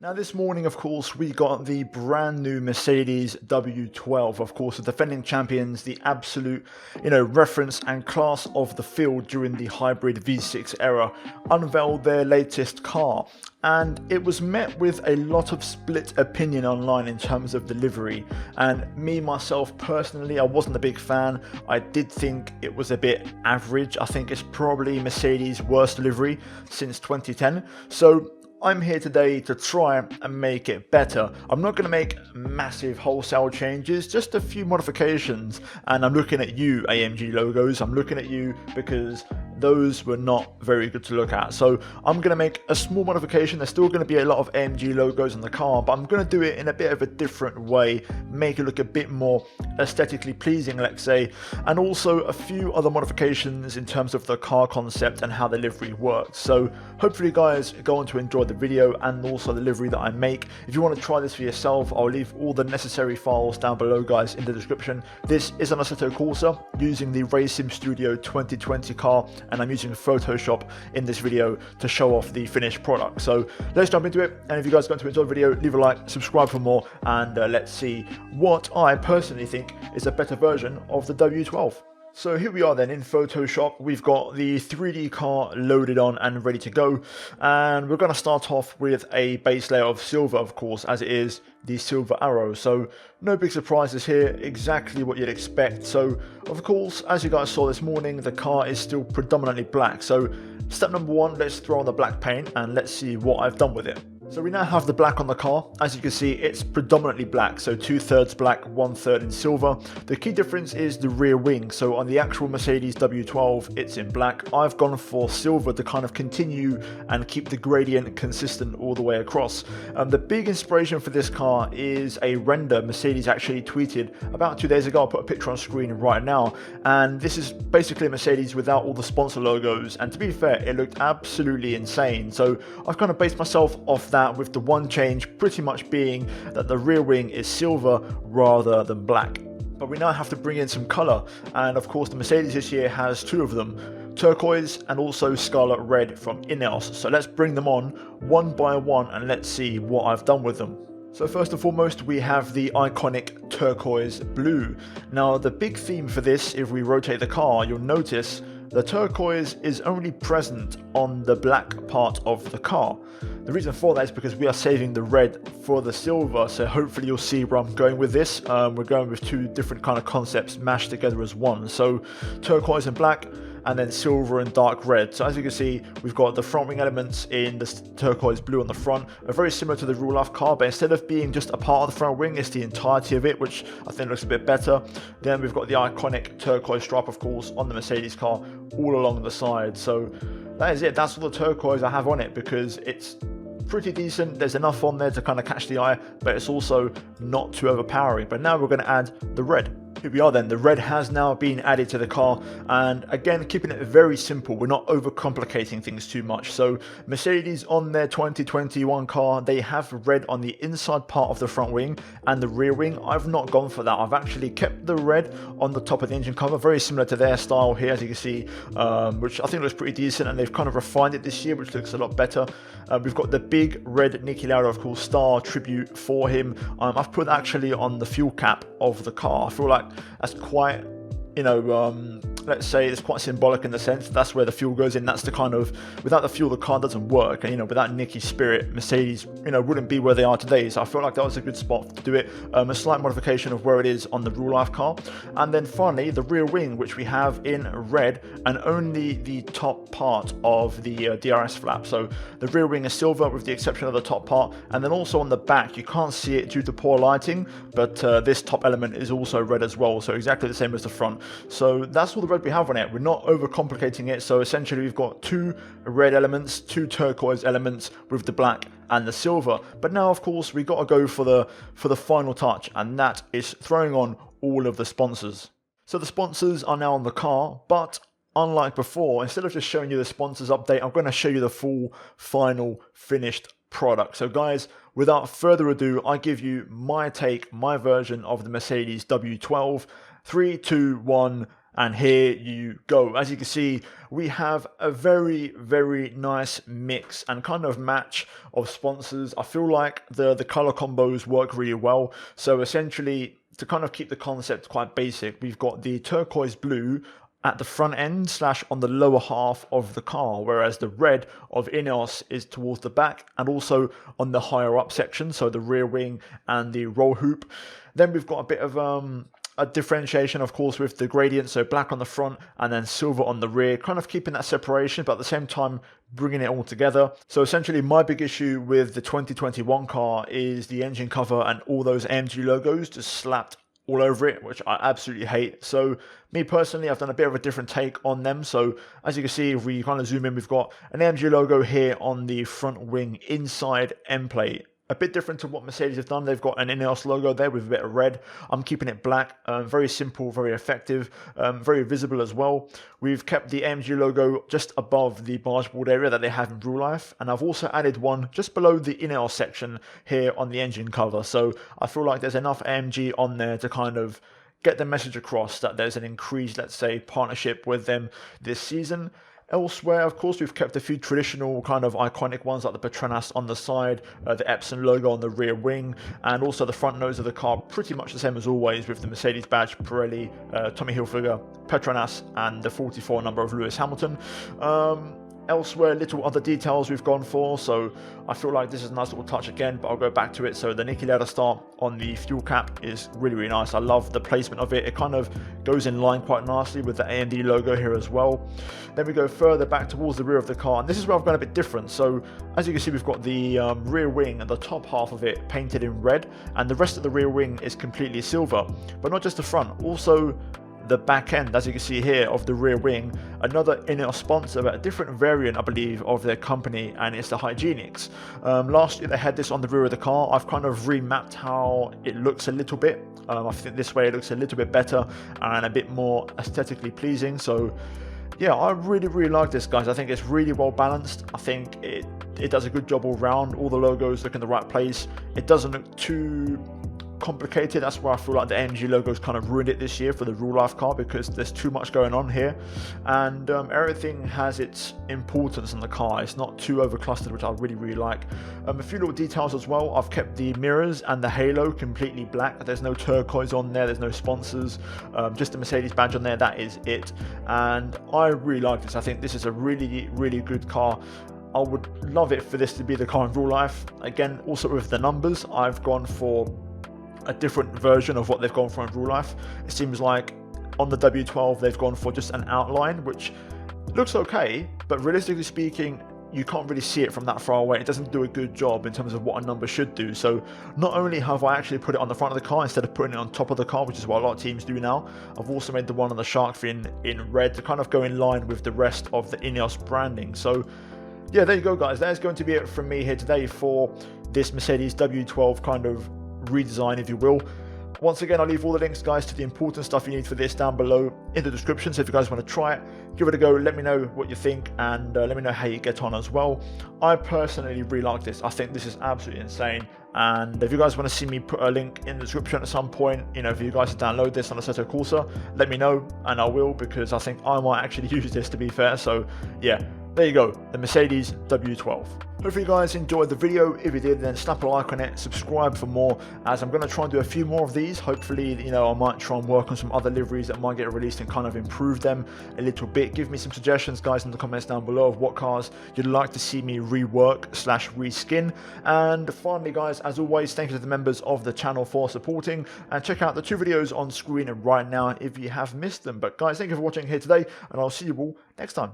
Now this morning, of course, we got the brand new Mercedes W12, of course, the defending champions, the absolute, reference and class of the field during the hybrid V6 era, unveiled their latest car. And it was met with a lot of split opinion online in terms of the livery. And me, myself, personally, I wasn't a big fan. I did think it was a bit average. I think it's probably Mercedes' worst livery since 2010. So I'm here today to try and make it better. I'm not going to make massive wholesale changes, just a few modifications. And I'm looking at you, AMG logos. I'm looking at you because those were not very good to look at. So I'm going to make a small modification. There's still going to be a lot of AMG logos on the car, but I'm going to do it in a bit of a different way, make it look a bit more aesthetically pleasing, let's say, and also a few other modifications in terms of the car concept and how the livery works. So hopefully you guys are going to enjoy the video and also the livery that I make. If you want to try this for yourself, I'll leave all the necessary files down below, guys, in the description. This is an Assetto Corsa using the Racing Studio 2020 car, and I'm using Photoshop in this video to show off the finished product. So let's jump into it, and if you guys are going to enjoy the video, leave a like, subscribe for more, and let's see what I personally think is a better version of the W12. So here we are then in Photoshop. We've got the 3D car loaded on and ready to go, and we're going to start off with a base layer of silver, of course, as it is the silver arrow. So no big surprises here, exactly what you'd expect. So of course, as you guys saw this morning, the car is still predominantly black. So step number one, let's throw on the black paint and let's see what I've done with it. So we now have the black on the car. As you can see, it's predominantly black, so 2/3 black, 1/3 in silver. The key difference is the rear wing. So on the actual Mercedes W12, it's in black. I've gone for silver to kind of continue and keep the gradient consistent all the way across. The big inspiration for this car is a render Mercedes actually tweeted about 2 days ago. I'll put a picture on screen right now, and this is basically Mercedes without all the sponsor logos, and to be fair, it looked absolutely insane. So I've kind of based myself off that, with the one change pretty much being that the rear wing is silver rather than black. But we now have to bring in some color, and of course the Mercedes this year has two of them, turquoise and also scarlet red from Ineos. So let's bring them on one by one and let's see what I've done with them. So first and foremost, we have the iconic turquoise blue. Now the big theme for this, if we rotate the car, you'll notice the turquoise is only present on the black part of the car. The reason for that is because we are saving the red for the silver, so hopefully you'll see where I'm going with this. We're going with two different kind of concepts mashed together as one. So turquoise and black, and then silver and dark red. So as you can see, we've got the front wing elements in the turquoise blue on the front, are very similar to the real-life car, but instead of being just a part of the front wing, it's the entirety of it, which I think looks a bit better. Then we've got the iconic turquoise stripe, of course, on the Mercedes car all along the side. So that is it. That's all the turquoise I have on it, because it's pretty decent. There's enough on there to kind of catch the eye, but it's also not too overpowering. But now we're going to add the red. Here we are then, the red has now been added to the car, and again keeping it very simple, we're not overcomplicating things too much. So Mercedes on their 2021 car, they have red on the inside part of the front wing and the rear wing. I've not gone for that. I've actually kept the red on the top of the engine cover, very similar to their style here, as you can see, which I think looks pretty decent, and they've kind of refined it this year, which looks a lot better. We've got the big red Niki Lauda, of course, star tribute for him. I've put actually on the fuel cap of the car. I feel like that's quite, let's say it's quite symbolic in the sense that's where the fuel goes in. That's the kind of, without the fuel the car doesn't work, and without Niki's spirit, Mercedes wouldn't be where they are today. So I feel like that was a good spot to do it. A slight modification of where it is on the real life car. And then finally the rear wing, which we have in red, and only the top part of the DRS flap. So the rear wing is silver with the exception of the top part, and then also on the back you can't see it due to poor lighting, but this top element is also red as well, so exactly the same as the front. So that's all the red we have on it. We're not overcomplicating it. So essentially we've got two red elements, two turquoise elements with the black and the silver. But now of course we got to go for the final touch, and that is throwing on all of the sponsors. So the sponsors are now on the car, but unlike before, instead of just showing you the sponsors update, I'm going to show you the full final finished product. So guys, without further ado, I give you my take, my version of the Mercedes W12. 3, 2, 1, And here you go. As you can see, we have a very, very nice mix and kind of match of sponsors. I feel like the color combos work really well. So essentially, to kind of keep the concept quite basic, we've got the turquoise blue at the front end / on the lower half of the car, whereas the red of Ineos is towards the back and also on the higher up section, so the rear wing and the roll hoop. Then we've got a bit of a differentiation, of course, with the gradient, so black on the front and then silver on the rear, kind of keeping that separation, but at the same time bringing it all together. So essentially, my big issue with the 2021 car is the engine cover and all those AMG logos just slapped all over it, which I absolutely hate. So me personally, I've done a bit of a different take on them. So as you can see, if we kind of zoom in, we've got an AMG logo here on the front wing inside end plate. A bit different to what Mercedes have done. They've got an Ineos logo there with a bit of red. I'm keeping it black. Very simple, very effective, very visible as well. We've kept the AMG logo just above the bargeboard area that they have in real life. And I've also added one just below the Ineos section here on the engine cover. So I feel like there's enough AMG on there to kind of get the message across that there's an increased, let's say, partnership with them this season. Elsewhere, of course, we've kept a few traditional kind of iconic ones like the Petronas on the side, the Epson logo on the rear wing, and also the front nose of the car pretty much the same as always with the Mercedes badge, Pirelli, Tommy Hilfiger, Petronas, and the 44 number of Lewis Hamilton. Elsewhere, little other details we've gone for, so I feel like this is a nice little touch again, but I'll go back to it. So the Niki Lauda star on the fuel cap is really, really nice. I love the placement of it. It kind of goes in line quite nicely with the AMD logo here as well. Then we go further back towards the rear of the car, and this is where I've gone a bit different. So as you can see, we've got the rear wing and the top half of it painted in red, and the rest of the rear wing is completely silver. But not just the front, also the back end, as you can see here, of the rear wing, another Ineos sponsor, but a different variant, I believe, of their company, and it's the Hygienics. Last year they had this on the rear of the car. I've kind of remapped how it looks a little bit. I think this way it looks a little bit better and a bit more aesthetically pleasing. So yeah, I really, really like this, guys. I think it's really well balanced. I think it does a good job all round. All the logos look in the right place. It doesn't look too complicated. That's where I feel like the AMG logos kind of ruined it this year for the real life car, because there's too much going on here, and everything has its importance in the car. It's not too over clustered, which I really, really like. A few little details as well. I've kept the mirrors and the halo completely black. There's no turquoise on there, there's no sponsors, just the Mercedes badge on there. That is it, and I really like this. I think this is a really, really good car. I would love it for this to be the car in real life. Again, also with the numbers, I've gone for a different version of what they've gone for in real life. It seems like on the W12 they've gone for just an outline, which looks okay, but realistically speaking, you can't really see it from that far away. It doesn't do a good job in terms of what a number should do. So not only have I actually put it on the front of the car instead of putting it on top of the car, which is what a lot of teams do now, I've also made the one on the shark fin in red to kind of go in line with the rest of the Ineos branding. So yeah, there you go, guys. That's going to be it from me here today for this Mercedes W12 kind of redesign, if you will. Once again, I'll leave all the links, guys, to the important stuff you need for this down below in the description. So if you guys want to try it, give it a go. Let me know what you think, and let me know how you get on as well. I personally really like this. I think this is absolutely insane. And if you guys want to see me put a link in the description at some point, you know, for you guys to download this on Assetto Corsa, let me know, and I will, because I think I might actually use this, to be fair. So yeah, there you go, the Mercedes W12. Hopefully you guys enjoyed the video. If you did, then snap a like on it, subscribe for more, as I'm going to try and do a few more of these. Hopefully, you know, I might try and work on some other liveries that might get released and kind of improve them a little bit. Give me some suggestions, guys, in the comments down below of what cars you'd like to see me rework / reskin. And finally, guys, as always, thank you to the members of the channel for supporting, and check out the 2 videos on screen right now if you have missed them. But guys, thank you for watching here today, and I'll see you all next time.